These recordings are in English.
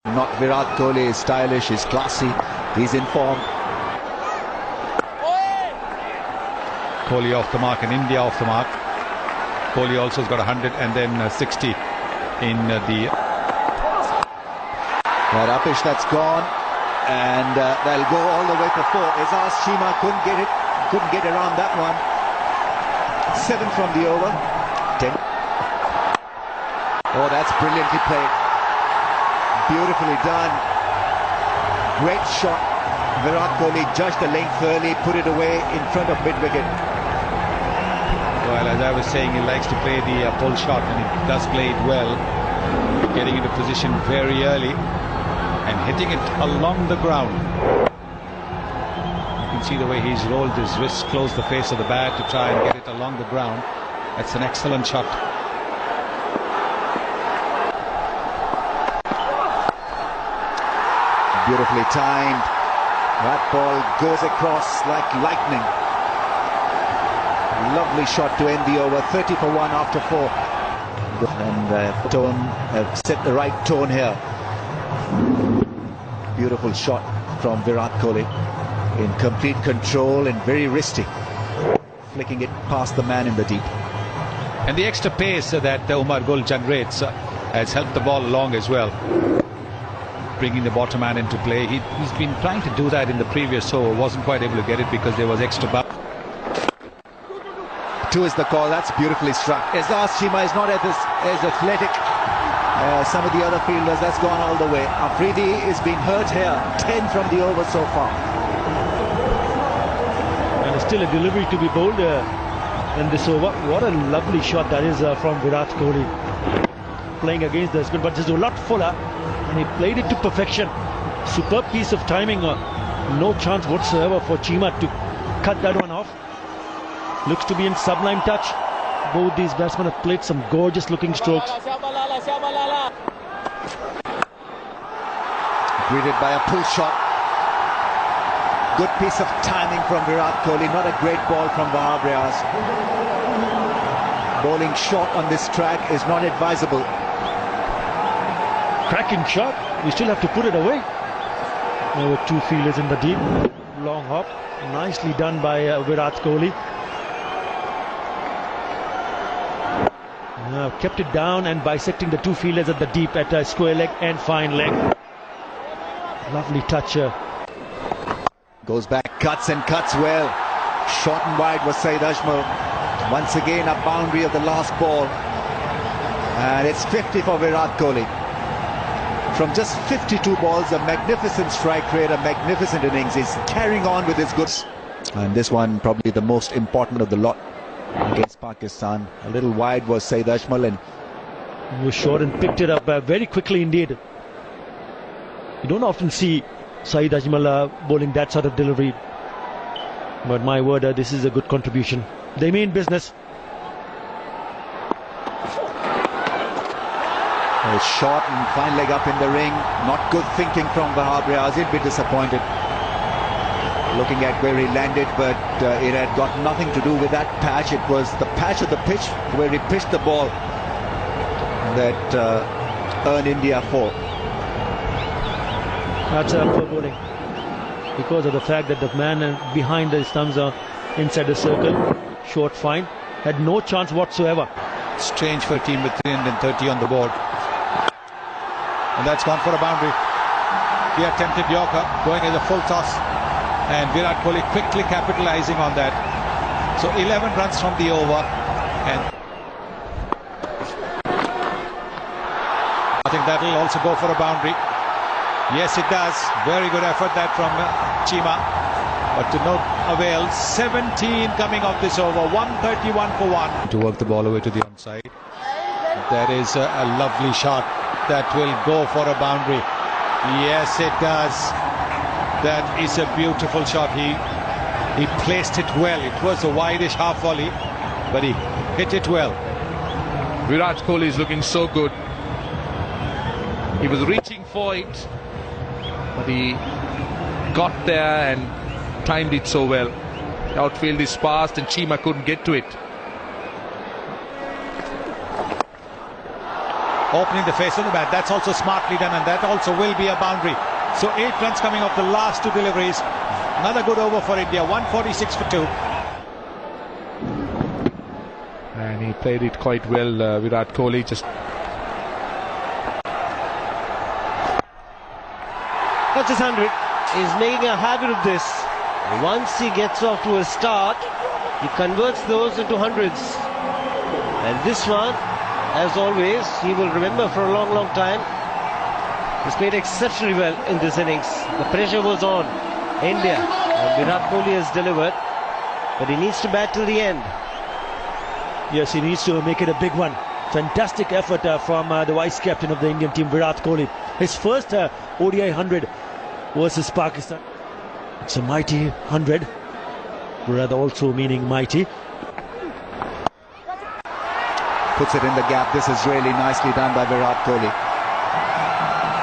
Not Virat Kohli is stylish, he's classy, he's in form. Kohli off the mark and India off the mark. Kohli also has got 100 and then 60 in the... That upish that's gone, and they'll go all the way for 4. Azaz Shima couldn't get around that one. 7 from the over. 10. Oh, that's brilliantly played. Beautifully done. Great shot. Virat Kohli judged the length early, put it away in front of mid-wicket. Well, as I was saying, he likes to play the pull shot, and he does play it well. Getting into position very early and hitting it along the ground. You can see the way he's rolled his wrists, closed the face of the bat to try and get it along the ground. That's an excellent shot. Beautifully timed. That ball goes across like lightning. Lovely shot to end the over. 30 for 1 after 4. And tone have set the right tone here. Beautiful shot from Virat Kohli, in complete control and very risky, flicking it past the man in the deep. And the extra pace that Umar Gul generates has helped the ball along as well, bringing the bottom man into play. He's been trying to do that in the previous over, wasn't quite able to get it because there was extra bounce. 2 is the call. That's beautifully struck. Azaz Shima is not as athletic some of the other fielders. That's gone all the way. Afridi is being hurt here. 10 from the over so far. And still a delivery to be bowled in this over. What a lovely shot that is from Virat Kohli. Playing against the spin, but just a lot fuller, and he played it to perfection. Superb piece of timing. No chance whatsoever for Chima to cut that one off. Looks to be in sublime touch. Both these batsmen have played some gorgeous looking strokes. Greeted by a pull shot. Good piece of timing from Virat Kohli. Not a great ball from Wahab Riaz. Bowling short on this track is not advisable. Cracking shot. You still have to put it away. There were 2 fielders in the deep. Long hop. Nicely done by Virat Kohli. Kept it down and bisecting the 2 fielders at the deep at a square leg and fine leg. Lovely touch. Goes back, cuts and cuts well. Short and wide was Saeed Ajmal. Once again a boundary of the last ball. And it's 50 for Virat Kohli. From just 52 balls, a magnificent strike rate, a magnificent innings. He's carrying on with his goods. And this one probably the most important of the lot against Pakistan. A little wide was Saeed Ajmal, and he was short and picked it up very quickly indeed. You don't often see Saeed Ajmal bowling that sort of delivery, but my word, this is a good contribution. They mean business. A short and fine leg up in the ring. Not good thinking from Wahab Riaz. He'd be disappointed looking at where he landed, but it had got nothing to do with that patch. It was the patch of the pitch where he pitched the ball that earned India 4. That's poor bowling because of the fact that the man behind the stumps are inside the circle. Short fine, had no chance whatsoever. Strange for a team with 330 on the board, and that's gone for a boundary. He attempted Yorker, going as a full toss, and Virat Kohli quickly capitalizing on that. So 11 runs from the over, and I think that will also go for a boundary. Yes, it does. Very good effort that from Chima, but to no avail. 17 coming off this over. 131 for 1 to work the ball away to the onside. That is a lovely shot that will go for a boundary. Yes, it does. That is a beautiful shot. He placed it well. It was a wideish half volley, but he hit it well. Virat Kohli is looking so good. He was reaching for it, but he got there and timed it so well. The outfield is fast and Chima couldn't get to it. opening the face of the bat. That's also smartly done, and that also will be a boundary. So 8 runs coming off the last 2 deliveries. Another good over for India, 146 for 2. And he played it quite well, Virat Kohli. Just that's his 100. He's making a habit of this. Once he gets off to a start, he converts those into hundreds. And this one, as always, he will remember for a long, long time. He's played exceptionally well in this innings. The pressure was on India, and Virat Kohli has delivered, but he needs to bat till the end. Yes, he needs to make it a big one. Fantastic effort from the vice captain of the Indian team, Virat Kohli. His first ODI 100 versus Pakistan. It's a mighty 100, rather also meaning mighty. Puts it in the gap. This is really nicely done by Virat Kohli.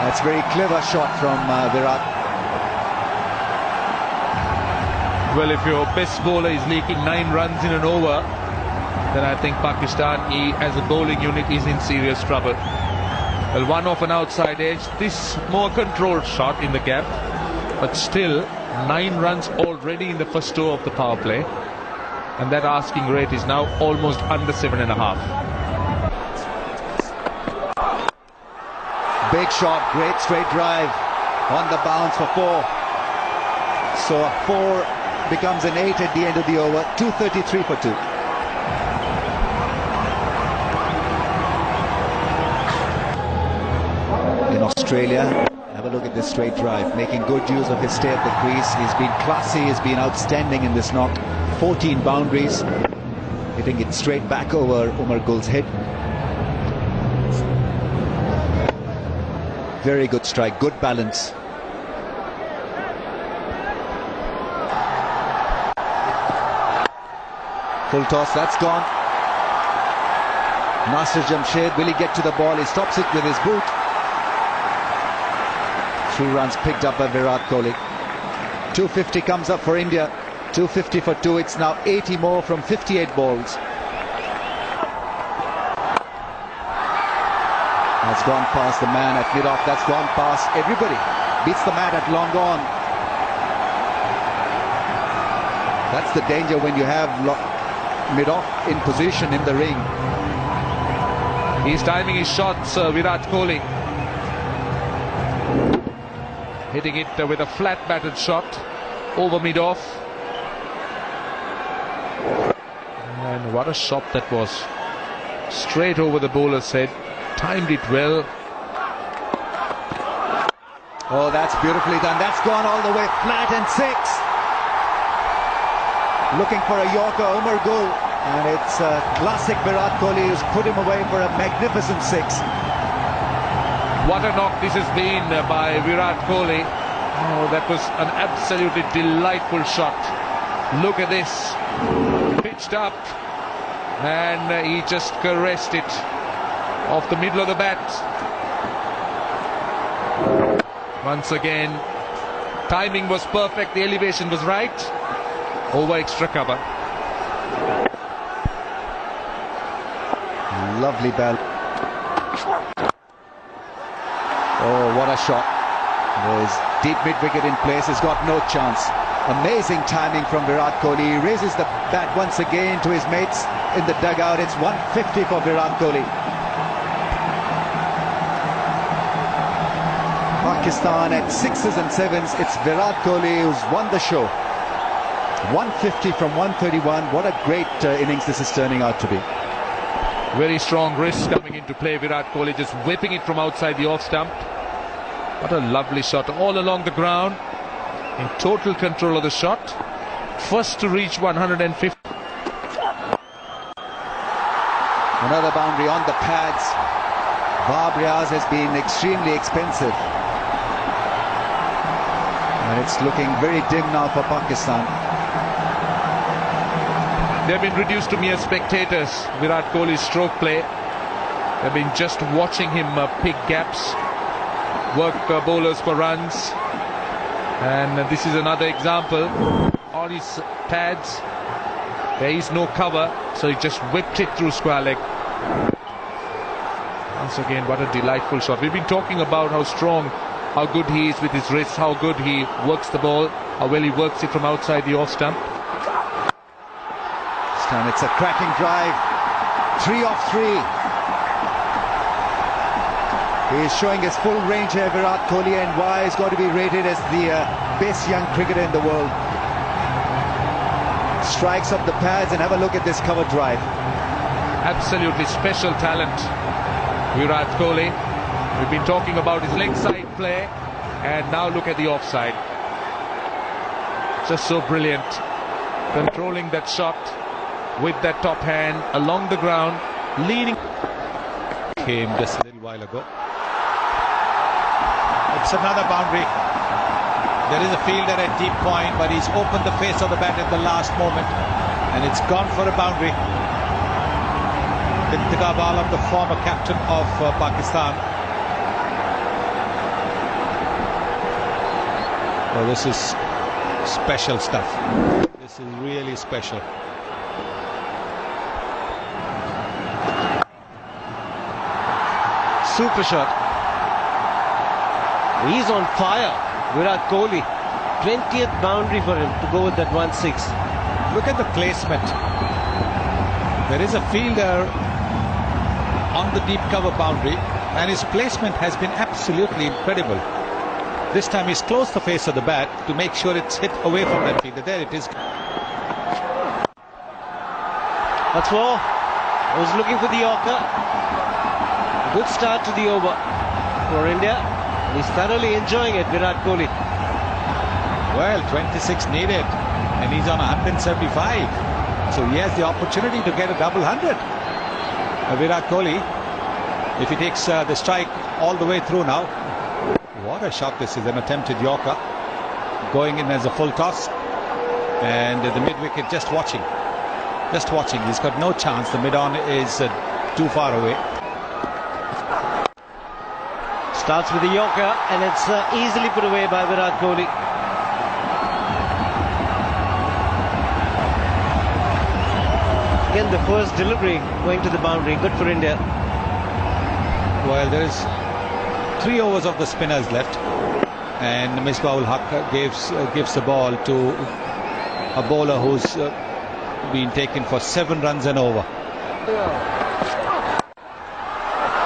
That's a very clever shot from Virat. well, if your best bowler is leaking 9 runs in an over, then I think Pakistan, as a bowling unit, is in serious trouble. Well, one off an outside edge, this more controlled shot in the gap, but still 9 runs already in the first over of the power play, and that asking rate is now almost under 7.5. Big shot, great straight drive on the bounce for 4. So a 4 becomes an 8 at the end of the over. 233 for 2. In Australia, have a look at this straight drive, making good use of his stay at the crease. He's been classy, he's been outstanding in this knock. 14 boundaries, hitting it straight back over Umar Gul's head. Very good strike, good balance. Full toss, that's gone. Nasir Jamshed, will he get to the ball? He stops it with his boot. 3 runs picked up by Virat Kohli. 250 comes up for India. 250 for 2. It's now 80 more from 58 balls. That's gone past the man at mid-off. That's gone past everybody. Beats the man at long on. That's the danger when you have mid-off in position in the ring. He's timing his shots, Virat Kohli. Hitting it with a flat batted shot over mid-off. And what a shot that was. Straight over the bowler's head. Timed it well. Oh, that's beautifully done. That's gone all the way flat and 6. Looking for a Yorker, Umar Gul. And it's classic Virat Kohli who's put him away for a magnificent 6. What a knock this has been by Virat Kohli. Oh, that was an absolutely delightful shot. Look at this. Pitched up. And he just caressed it off the middle of the bat. Once again, timing was perfect, the elevation was right. Over extra cover. Lovely ball. Oh, what a shot. There's deep mid-wicket in place, he's got no chance. Amazing timing from Virat Kohli. He raises the bat once again to his mates in the dugout. It's 150 for Virat Kohli. Pakistan at 6s and 7s. It's Virat Kohli who's won the show. 150 from 131. What a great innings this is turning out to be. Very strong wrist coming into play. Virat Kohli just whipping it from outside the off stump. What a lovely shot all along the ground. In total control of the shot. First to reach 150. Another boundary on the pads. Riaz has been extremely expensive. And it's looking very dim now for Pakistan. They've been reduced to mere spectators. Virat Kohli's stroke play. They've been just watching him pick gaps, work bowlers for runs. And this is another example. On his pads, there is no cover, so he just whipped it through square leg. Once again, what a delightful shot. We've been talking about how strong, how good he is with his wrists, how good he works the ball, how well he works it from outside the off stump. This time it's a cracking drive. 3 off 3. He is showing his full range here, Virat Kohli, and why he's got to be rated as the best young cricketer in the world. Strikes up the pads, and have a look at this cover drive. Absolutely special talent, Virat Kohli. We've been talking about his leg side play, and now look at the offside. Just so brilliant, controlling that shot with that top hand along the ground, leading. Came just a little while ago. It's another boundary. There is a fielder at deep point, but he's opened the face of the bat at the last moment, and it's gone for a boundary. Intikhab Alam, the former captain of Pakistan. Well, this is special stuff. This is really special. Super shot. He's on fire, Virat Kohli. 20th boundary for him to go with that 1-6. Look at the placement. There is a fielder on the deep cover boundary, and his placement has been absolutely incredible. This time he's closed the face of the bat to make sure it's hit away from that fielder. There it is. That's 4. I was looking for the Yorker. Good start to the over for India. He's thoroughly enjoying it, Virat Kohli. Well, 26 needed, and he's on 175. So he has the opportunity to get a double 100. Virat Kohli, if he takes the strike all the way through now. What a shot this is, an attempted Yorker. Going in as a full toss. And the mid-wicket just watching. Just watching. He's got no chance. The mid-on is too far away. Starts with the Yorker, and it's easily put away by Virat Kohli. Again, the first delivery going to the boundary. Good for India. Well, there is 3 overs of the spinners left, and Misbah-ul-Haq gives the ball to a bowler who's been taken for 7 runs and over.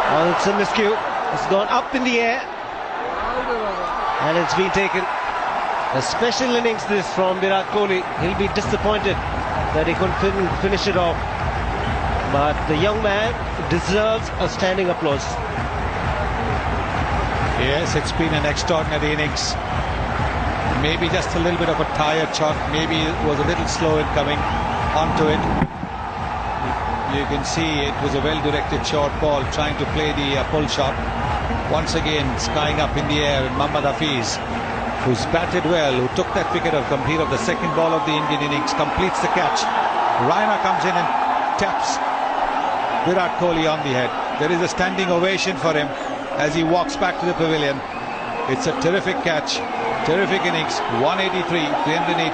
Oh, it's a miscue. It's gone up in the air, and it's been taken. A special innings this from Virat Kohli. He'll be disappointed that he couldn't finish it off, but the young man deserves a standing applause. Yes, it's been an extraordinary innings. Maybe just a little bit of a tired shot. Maybe it was a little slow in coming onto it. You can see it was a well-directed short ball, trying to play the pull shot. Once again, skying up in the air, and Mohammad Hafiz, who's batted well, who took that wicket of complete of the second ball of the Indian innings, completes the catch. Raina comes in and taps Virat Kohli on the head. There is a standing ovation for him as he walks back to the pavilion. It's a terrific catch, terrific innings, 183, 380.